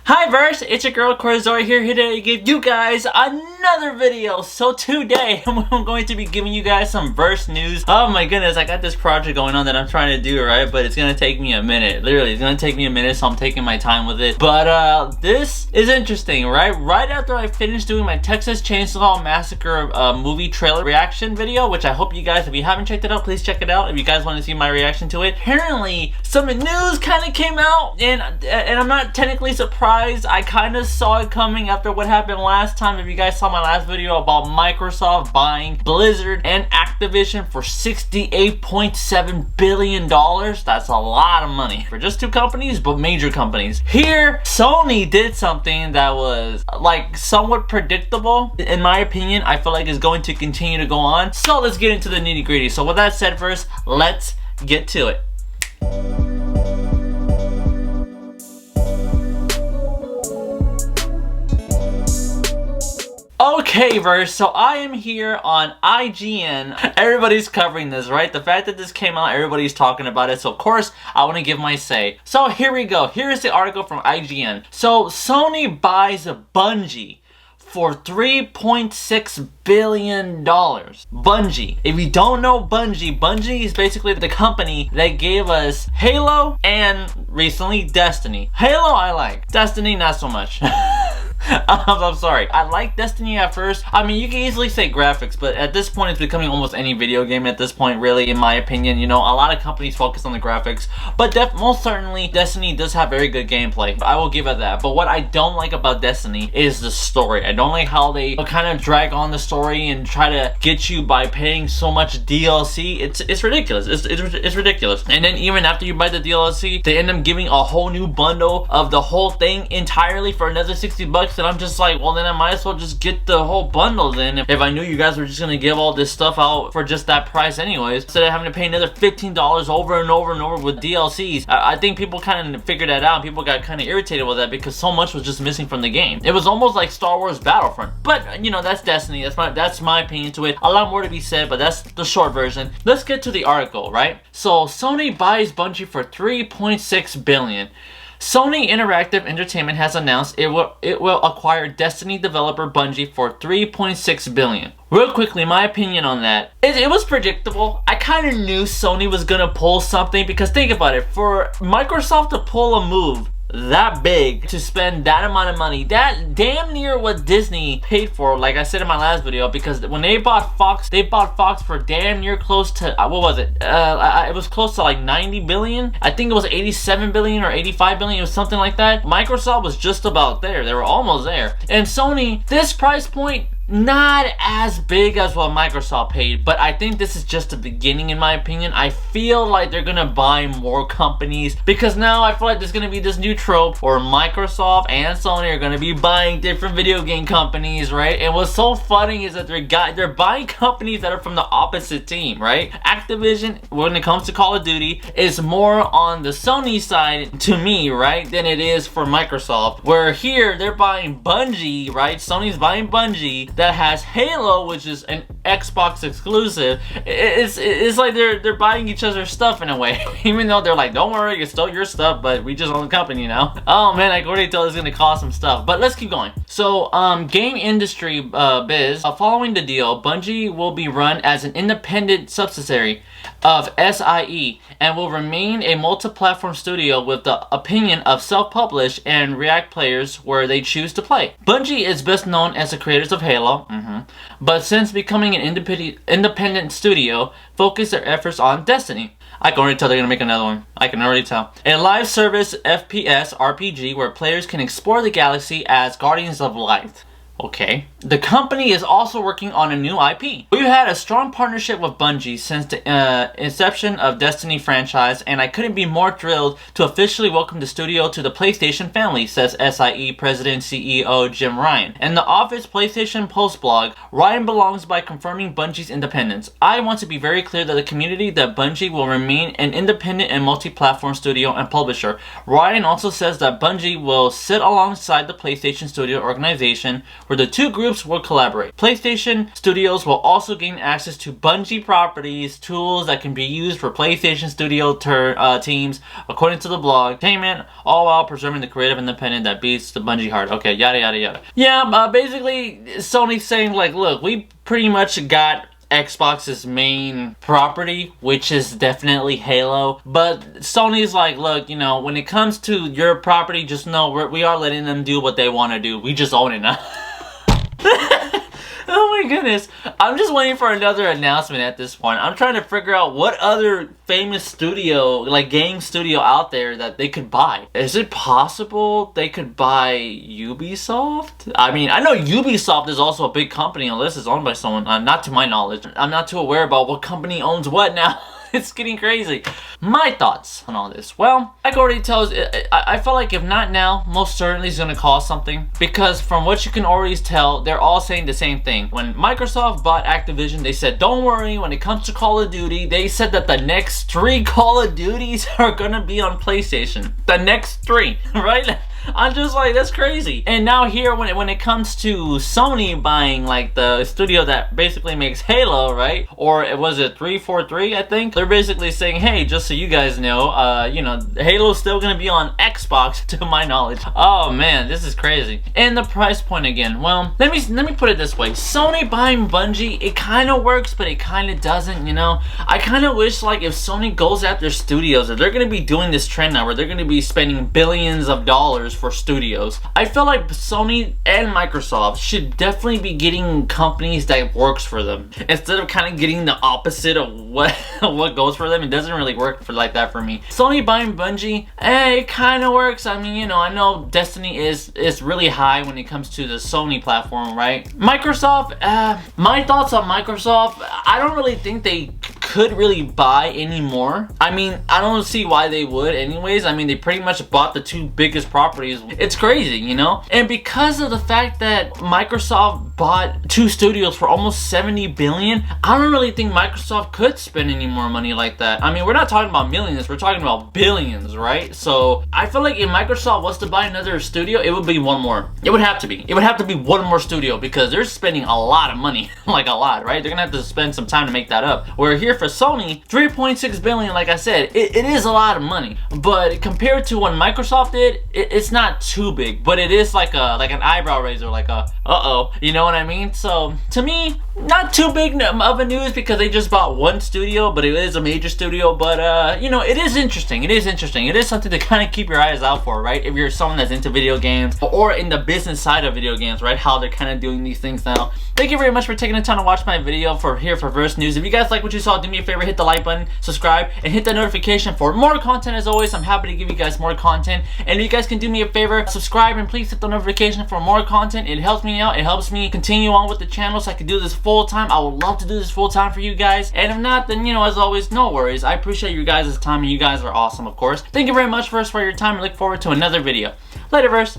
Hi Verse, it's your girl Corazora here today to give you guys another video. So today I'm going to be giving you guys some Verse news. Oh my goodness, I got this project going on that I'm trying to do, right? But it's gonna take me a minute. Literally, it's gonna take me a minute, so I'm taking my time with it. But this is interesting, right? Right after I finished doing my Texas Chainsaw Massacre movie trailer reaction video, which I hope you guys, if you haven't checked it out, please check it out. If you guys want to see my reaction to it. Apparently, some news kind of came out, and I'm not technically surprised. I kind of saw it coming after what happened last time. If you guys saw my last video about Microsoft buying Blizzard and Activision for $68.7 billion. That's a lot of money for just two companies, but major companies. Here, Sony did something that was like somewhat predictable. In my opinion, I feel like is going to continue to go on. So let's get into the nitty gritty. So with that said, first, let's get to it. Okay, Verse, so I am here on IGN. Everybody's covering this, right? The fact that this came out, everybody's talking about it. So, of course, I want to give my say. So, here we go. Here's the article from IGN. So, Sony buys Bungie for $3.6 billion. Bungie. If you don't know Bungie, Bungie is basically the company that gave us Halo and recently Destiny. Halo I like. Destiny not so much. I'm sorry. I liked Destiny at first. I mean, you can easily say graphics, but at this point, it's becoming almost any video game at this point, really, in my opinion. You know, a lot of companies focus on the graphics, but most certainly, Destiny does have very good gameplay. I will give it that. But what I don't like about Destiny is the story. I don't like how they kind of drag on the story and try to get you by paying so much DLC. It's ridiculous. It's ridiculous. And then even after you buy the DLC, they end up giving a whole new bundle of the whole thing entirely for another $60. And I'm just like, well, then I might as well just get the whole bundle then if I knew you guys were just gonna give all this stuff out for just that price anyways, instead of having to pay another $15 over and over and over with DLCs. I think people kind of figured that out. People got kind of irritated with that because so much was just missing from the game. It was almost like Star Wars Battlefront. But you know, that's Destiny. That's my opinion to it. A lot more to be said, but that's the short version. Let's get to the article, right? So Sony buys Bungie for $3.6 billion. Sony Interactive Entertainment has announced it will acquire Destiny developer Bungie for $3.6 billion. Real quickly, my opinion on that. It was predictable. I kind of knew Sony was gonna pull something because think about it. For Microsoft to pull a move that big, to spend that amount of money, that damn near what Disney paid for, like I said in my last video, because when they bought Fox for damn near close to what was it? It was close to like 90 billion. I think it was 87 billion or 85 billion. It was something like that. Microsoft was just about there. They were almost there. And Sony, this price point, not as big as what Microsoft paid, but I think this is just the beginning in my opinion. I feel like they're gonna buy more companies because now I feel like there's gonna be this new trope where Microsoft and Sony are gonna be buying different video game companies, right? And what's so funny is that they're buying companies that are from the opposite team, right? Activision, when it comes to Call of Duty, is more on the Sony side to me, right, than it is for Microsoft. Where here they're buying Bungie, right? Sony's buying Bungie that has Halo, which is an Xbox exclusive. It's like they're buying each other's stuff in a way. Even though they're like, don't worry, it's still your stuff, but we just own the company now. Oh man, I can already tell it's gonna cost some stuff. But let's keep going. So, game industry biz. Following the deal, Bungie will be run as an independent subsidiary of SIE and will remain a multi-platform studio with the opinion of self-publish and React players where they choose to play. Bungie is best known as the creators of Halo, but since becoming an independent studio, focus their efforts on Destiny. I can already tell they're gonna make another one. I can already tell. A live service FPS RPG where players can explore the galaxy as Guardians of Light. Okay. The company is also working on a new IP. We've had a strong partnership with Bungie since the inception of Destiny franchise, and I couldn't be more thrilled to officially welcome the studio to the PlayStation family, says SIE President CEO Jim Ryan. In the Office PlayStation Post blog, Ryan belongs by confirming Bungie's independence. I want to be very clear to the community that Bungie will remain an independent and multi-platform studio and publisher. Ryan also says that Bungie will sit alongside the PlayStation Studio organization where the two groups will collaborate. PlayStation Studios will also gain access to Bungie properties, tools that can be used for PlayStation Studio teams, according to the blog. Entertainment, all while preserving the creative independence that beats the Bungie heart. Okay, yada yada yada. Yeah, basically Sony's saying like, look, we pretty much got Xbox's main property, which is definitely Halo, but Sony's like, look, you know, when it comes to your property, just know we are letting them do what they want to do. We just own it now. Oh my goodness. I'm just waiting for another announcement at this point. I'm trying to figure out what other famous studio, like game studio out there that they could buy. Is it possible they could buy Ubisoft? I mean, I know Ubisoft is also a big company unless it's owned by someone. Not to my knowledge. I'm not too aware about what company owns what now. It's getting crazy. My thoughts on all this. Well, like already tells, I feel like if not now, most certainly it's going to cost something. Because from what you can already tell, they're all saying the same thing. When Microsoft bought Activision, they said, don't worry, when it comes to Call of Duty, they said that the next 3 Call of Duties are going to be on PlayStation. The next 3, right? I'm just like, that's crazy. And now here, when it comes to Sony buying like the studio that basically makes Halo, right? Or was it 343, I think? They're basically saying, hey, just so you guys know, you know, Halo's still gonna be on Xbox, to my knowledge. Oh man, this is crazy. And the price point again. Well, let me put it this way. Sony buying Bungie, it kind of works, but it kind of doesn't, you know? I kind of wish like if Sony goes after studios, if they're gonna be doing this trend now where they're gonna be spending billions of dollars for studios, I feel like Sony and Microsoft should definitely be getting companies that works for them instead of kind of getting the opposite of what goes for them. It doesn't really work for like that for me. Sony buying Bungie, it kind of works. I mean, you know, I know Destiny is really high when it comes to the Sony platform, right? Microsoft, my thoughts on Microsoft, I don't really think they could really buy anymore. I mean, I don't see why they would anyways. I mean, they pretty much bought the 2 biggest properties. It's crazy, you know? And because of the fact that Microsoft bought 2 studios for almost 70 billion, I don't really think Microsoft could spend any more money like that. I mean, we're not talking about millions, we're talking about billions, right? So I feel like if Microsoft was to buy another studio, it would be one more. It would have to be. It would have to be one more studio because they're spending a lot of money. Like a lot, right? They're gonna have to spend some time to make that up. Where here for Sony, 3.6 billion, like I said, it is a lot of money. But compared to what Microsoft did, it's not too big, but it is like an eyebrow raiser, like a uh-oh, you know what I mean? So to me, not too big of a news because they just bought 1 studio, but it is a major studio. But you know, it is interesting. It is interesting. It is something to kind of keep your eyes out for, right? If you're someone that's into video games or in the business side of video games, right? How they're kind of doing these things now. Thank you very much for taking the time to watch my video for Verse News. If you guys like what you saw, do me a favor, hit the like button, subscribe, and hit the notification for more content. As always, I'm happy to give you guys more content. And if you guys can do me a favor, subscribe and please hit the notification for more content. It helps me out. It helps me continue on with the channel so I can do this full time. I would love to do this full time for you guys. And if not, then, you know, as always, no worries. I appreciate you guys' time and you guys are awesome, of course. Thank you very much, Verse, for your time. I look forward to another video. Later, Verse.